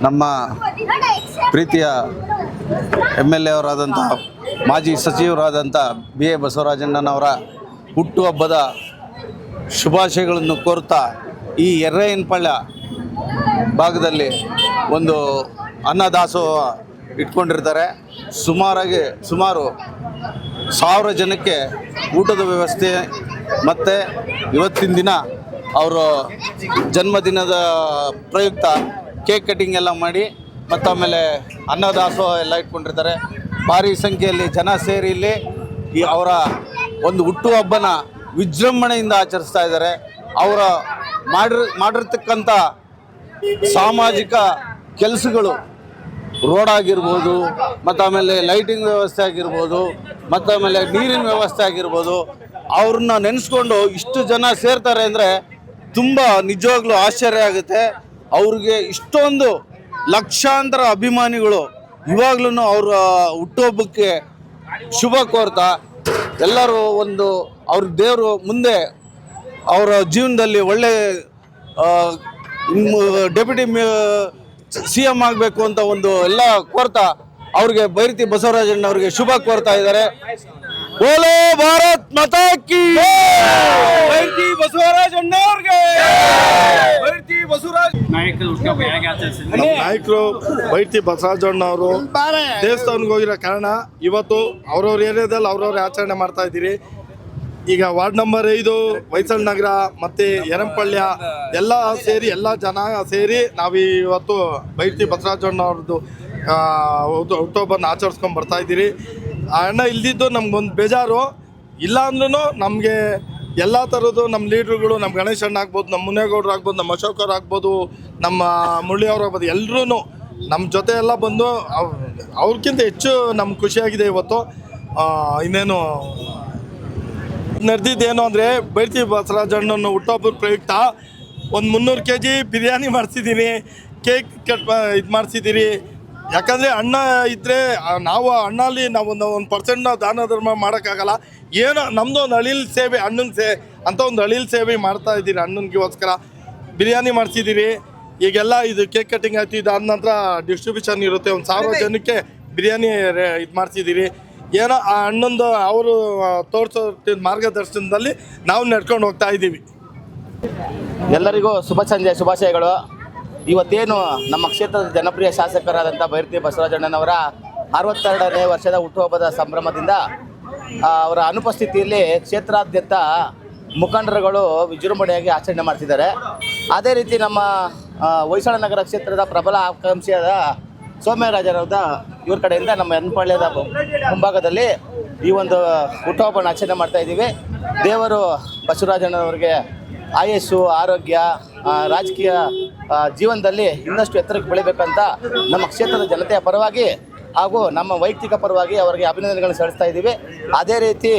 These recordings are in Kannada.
ನಮ್ಮ ಪ್ರೀತಿಯ MLA ಅವರಾದಂಥ ಮಾಜಿ ಸಚಿವರಾದಂಥ BA ಬಸವರಾಜಣ್ಣನವರ ಹುಟ್ಟುಹಬ್ಬದ ಶುಭಾಶಯಗಳನ್ನು ಕೋರುತ್ತಾ ಈ ಯರ್ರಾಯನಪಾಳ್ಯ ಭಾಗದಲ್ಲಿ ಒಂದು ಅನ್ನದಾಸೋಹ ಇಟ್ಕೊಂಡಿರ್ತಾರೆ. ಸುಮಾರು 1000 ಜನಕ್ಕೆ ಊಟದ ವ್ಯವಸ್ಥೆ ಮತ್ತು ಇವತ್ತಿನ ದಿನ ಅವರು ಜನ್ಮದಿನದ ಪ್ರಯುಕ್ತ ಕೇಕ್ ಕಟಿಂಗ್ ಎಲ್ಲ ಮಾಡಿ ಮತ್ತು ಆಮೇಲೆ ಅನ್ನದಾಸೋಹ ಎಲ್ಲ ಇಟ್ಕೊಂಡಿರ್ತಾರೆ. ಭಾರಿ ಸಂಖ್ಯೆಯಲ್ಲಿ ಜನ ಸೇರಿ ಇಲ್ಲಿ ಅವರ ಒಂದು ಹುಟ್ಟುಹಬ್ಬನ ವಿಜೃಂಭಣೆಯಿಂದ ಆಚರಿಸ್ತಾ ಇದ್ದಾರೆ. ಅವರ ಮಾಡಿರ್ತಕ್ಕಂಥ ಸಾಮಾಜಿಕ ಕೆಲಸಗಳು ರೋಡ್ ಆಗಿರ್ಬೋದು, ಮತ್ತು ಆಮೇಲೆ ಲೈಟಿಂಗ್ ವ್ಯವಸ್ಥೆ ಆಗಿರ್ಬೋದು, ಮತ್ತು ಆಮೇಲೆ ನೀರಿನ ವ್ಯವಸ್ಥೆ ಆಗಿರ್ಬೋದು, ಅವ್ರನ್ನ ನೆನೆಸ್ಕೊಂಡು ಇಷ್ಟು ಜನ ಸೇರ್ತಾರೆ ಅಂದರೆ ತುಂಬ ನಿಜವಾಗ್ಲೂ ಆಶ್ಚರ್ಯ ಆಗುತ್ತೆ. ಅವ್ರಿಗೆ ಇಷ್ಟೊಂದು ಲಕ್ಷಾಂತರ ಅಭಿಮಾನಿಗಳು ಇವಾಗ್ಲೂ ಅವರ ಹುಟ್ಟುಹಬ್ಬಕ್ಕೆ ಶುಭ ಕೋರ್ತಾ ಎಲ್ಲರೂ ಒಂದು ಅವ್ರ ದೇವರು ಮುಂದೆ ಅವರ ಜೀವನದಲ್ಲಿ ಒಳ್ಳೆ ಡೆಪ್ಯೂಟಿ CM ಆಗಬೇಕು ಅಂತ ಒಂದು ಎಲ್ಲ ಕೋರ್ತಾ ಅವ್ರಿಗೆ ಬೈರತಿ ಬಸವರಾಜಣ್ಣವ್ರಿಗೆ ಶುಭ ಕೋರ್ತಾ ಇದ್ದಾರೆ. ಬೋಲೋ ಭಾರತ್ ಮಾತಾ ಕಿ ಬೈರತಿ ಬಸವರಾಜಣ್ಣವ್ರಿಗೆ ಬೈರತಿ ಬಸವರಾಜ್ ನಾಯಕರು ಬೈರತಿ ಬಸವರಾಜಣ್ಣವರು ದೇವಸ್ಥಾನಕ್ಕೆ ಹೋಗಿರೋ ಕಾರಣ ಇವತ್ತು ಅವ್ರವ್ರ ಏರಿಯಾದಲ್ಲಿ ಅವ್ರವ್ರ ಆಚರಣೆ ಮಾಡ್ತಾ ಇದ್ದೀರಿ. ಈಗ ವಾರ್ಡ್ ನಂಬರ್ 5 ಹೊಯ್ಸಳ ನಗರ ಮತ್ತು ಯರ್ರಾಯನಪಾಳ್ಯ ಎಲ್ಲ ಸೇರಿ ಎಲ್ಲ ಜನ ಸೇರಿ ನಾವು ಇವತ್ತು ಬೈರತಿ ಬಸವರಾಜಣ್ಣವ್ರದ್ದು ಹುಟ್ಟುಹಬ್ಬನ ಆಚರಿಸ್ಕೊಂಡು ಬರ್ತಾ ಇದ್ದೀರಿ. ಆ ಅಣ್ಣ ಇಲ್ದಿದ್ದು ನಮ್ಗೊಂದು ಬೇಜಾರು. ಇಲ್ಲ ಅಂದ್ರೂ ನಮಗೆ ಎಲ್ಲ ಥರದ್ದು ನಮ್ಮ ಲೀಡ್ರುಗಳು, ನಮ್ಮ ಗಣೇಶ್ ಅಣ್ಣ ಆಗ್ಬೋದು, ನಮ್ಮ ಮುನೇಗೌಡರು ಆಗ್ಬೋದು, ನಮ್ಮ ಅಶೋಕ್ ಅವ್ರು ಆಗ್ಬೋದು, ನಮ್ಮ ಮುರಳಿಯವ್ರು ಆಗ್ಬೋದು, ಎಲ್ಲರೂ ನಮ್ಮ ಜೊತೆ ಎಲ್ಲ ಬಂದು ಅವ್ರಿಗಿಂತ ಹೆಚ್ಚು ನಮ್ಗೆ ಖುಷಿಯಾಗಿದೆ ಇವತ್ತು. ಇನ್ನೇನು ನಡೆದಿದ್ದೇನು ಅಂದರೆ ಬೈರತಿ ಬಸವರಾಜಣ್ಣನ ಹುಟ್ಟುಹಬ್ಬದ ಪ್ರಯುಕ್ತ ಒಂದು 300 kg ಬಿರಿಯಾನಿ ಮಾಡಿಸಿದ್ದೀನಿ, ಕೇಕ್ ಇದು ಮಾಡಿಸಿದ್ದೀರಿ. ಯಾಕಂದರೆ ಅಣ್ಣ ಇದ್ದರೆ ನಾವು ಅಣ್ಣಲ್ಲಿ ನಾವು ಒಂದು 1% ನಾವು ದಾನ ಧರ್ಮ ಮಾಡೋಕ್ಕಾಗಲ್ಲ. ಏನೋ ನಮ್ಮದು ಒಂದು ಅಳಿಲ್ ಸೇವೆ ಅಂತ ಒಂದು ಅಳಿಲ್ ಸೇವೆ ಮಾಡ್ತಾ ಇದ್ದೀರಿ. ಅಣ್ಣನಿಗೋಸ್ಕರ ಬಿರಿಯಾನಿ ಮಾಡಿಸಿದ್ದೀರಿ. ಈಗೆಲ್ಲ ಇದು ಕೇಕ್ ಕಟಿಂಗ್ ಆಯ್ತು, ಇದಾದ ನಂತರ ಡಿಸ್ಟ್ರಿಬ್ಯೂಷನ್ ಇರುತ್ತೆ. ಒಂದು 1000 ಜನಕ್ಕೆ ಬಿರಿಯಾನಿ ಇದು ಮಾಡಿಸಿದ್ದೀರಿ. ಏನೋ ಆ ಅಣ್ಣಂದು ಅವರು ತೋರಿಸೋ ಮಾರ್ಗದರ್ಶನದಲ್ಲಿ ನಾವು ನಡ್ಕೊಂಡು ಹೋಗ್ತಾ ಇದ್ದೀವಿ. ಎಲ್ಲರಿಗೂ ಶುಭ ಸಂಜೆ ಶುಭಾಶಯಗಳು. ಇವತ್ತೇನು ನಮ್ಮ ಕ್ಷೇತ್ರದ ಜನಪ್ರಿಯ ಶಾಸಕರಾದಂಥ ಬೈರತಿ ಬಸವರಾಜಣ್ಣನವರ 62ನೇ ವರ್ಷದ ಹುಟ್ಟುಹಬ್ಬದ ಸಂಭ್ರಮದಿಂದ ಅವರ ಅನುಪಸ್ಥಿತಿಯಲ್ಲಿ ಕ್ಷೇತ್ರಾದ್ಯಂತ ಮುಖಂಡರುಗಳು ವಿಜೃಂಭಣೆಯಾಗಿ ಆಚರಣೆ ಮಾಡ್ತಿದ್ದಾರೆ. ಅದೇ ರೀತಿ ನಮ್ಮ ಹೊಯ್ಸಳ ನಗರ ಕ್ಷೇತ್ರದ ಪ್ರಬಲ ಆಕಾಂಕ್ಷಿಯಾದ ಸೌಮ್ಯರಾಜರವರ ಇವ್ರ ಕಡೆಯಿಂದ ನಮ್ಮ ಯರ್ರಾಯನಪಾಳ್ಯದ ಮುಂಭಾಗದಲ್ಲಿ ಈ ಒಂದು ಹುಟ್ಟುಹಬ್ಬನ ಆಚರಣೆ ಮಾಡ್ತಾ ಇದ್ದೀವಿ. ದೇವರು ಬಸವರಾಜಣ್ಣನವ್ರಿಗೆ ಆಯಸ್ಸು, ಆರೋಗ್ಯ, ರಾಜಕೀಯ ಜೀವನದಲ್ಲಿ ಇನ್ನಷ್ಟು ಎತ್ತರಕ್ಕೆ ಬೆಳಿಬೇಕಂತ ನಮ್ಮ ಕ್ಷೇತ್ರದ ಜನತೆಯ ಪರವಾಗಿ ಹಾಗೂ ನಮ್ಮ ವೈಯಕ್ತಿಕ ಪರವಾಗಿ ಅವರಿಗೆ ಅಭಿನಂದನೆಗಳನ್ನು ಸಲ್ಲಿಸ್ತಾ ಇದ್ದೀವಿ. ಅದೇ ರೀತಿ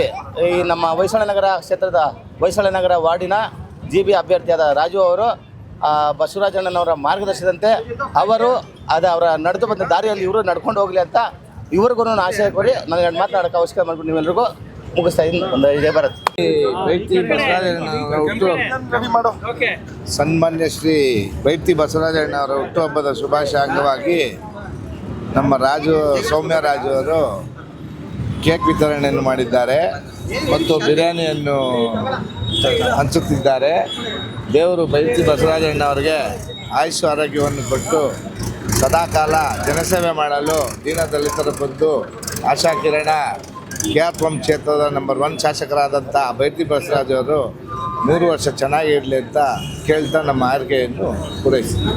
ಈ ನಮ್ಮ ಹೊಯ್ಸಳ ನಗರ ಕ್ಷೇತ್ರದ ಹೊಯ್ಸಳ ನಗರ ವಾರ್ಡಿನ GB ಅಭ್ಯರ್ಥಿಯಾದ ರಾಜು ಅವರು ಬಸವರಾಜಣ್ಣನವರ ಮಾರ್ಗದರ್ಶನದಂತೆ ಅವರ ನಡೆದು ಬಂದ ದಾರಿಯಲ್ಲಿ ಇವರು ನಡ್ಕೊಂಡು ಹೋಗಲಿ ಅಂತ ಇವ್ರಿಗೂ ಆಶಯ ಕೋರಿ ನನಗೆ ಮಾತನಾಡೋಕ್ಕೆ ಅವಶ್ಯಕ ಮಾಡ್ಕೊಂಡು ನೀವೆಲ್ಲರಿಗೂ ಮುಗಿಸ್ತಾ ಇದ್ದೀನಿ. ಒಂದು ಇದೇ ಬರುತ್ತೆ. ಸನ್ಮಾನ್ಯ ಶ್ರೀ ಬೈರತಿ ಬಸವರಾಜಣ್ಣವರ ಹುಟ್ಟುಹಬ್ಬದ ಶುಭಾಶಯ ಅಂಗವಾಗಿ ನಮ್ಮ ಸೌಮ್ಯರಾಜು ಅವರು ಕೇಕ್ ವಿತರಣೆಯನ್ನು ಮಾಡಿದ್ದಾರೆ ಮತ್ತು ಬಿರಿಯಾನಿಯನ್ನು ಹಂಚುತ್ತಿದ್ದಾರೆ. ದೇವರು ಬೈರತಿ ಬಸವರಾಜಣ್ಣವ್ರಿಗೆ ಆಯುಷ್ಯ ಆರೋಗ್ಯವನ್ನು ಕೊಟ್ಟು ಸದಾಕಾಲ ಜನಸೇವೆ ಮಾಡಲು ದೀನದಲಿತರ ಬಂದು ಆಶಾಕಿರಣ KR ಕ್ಷೇತ್ರದ ನಂಬರ್ 1 ಶಾಸಕರಾದಂಥ ಬೈರತಿ ಬಸವರಾಜ್ ಅವರು 3 ವರ್ಷ ಚೆನ್ನಾಗಿರಲಿ ಅಂತ ಕೇಳ್ತಾ ನಮ್ಮ ಆಯ್ಕೆಯನ್ನು ಪೂರೈಸಿದ್ದೀವಿ.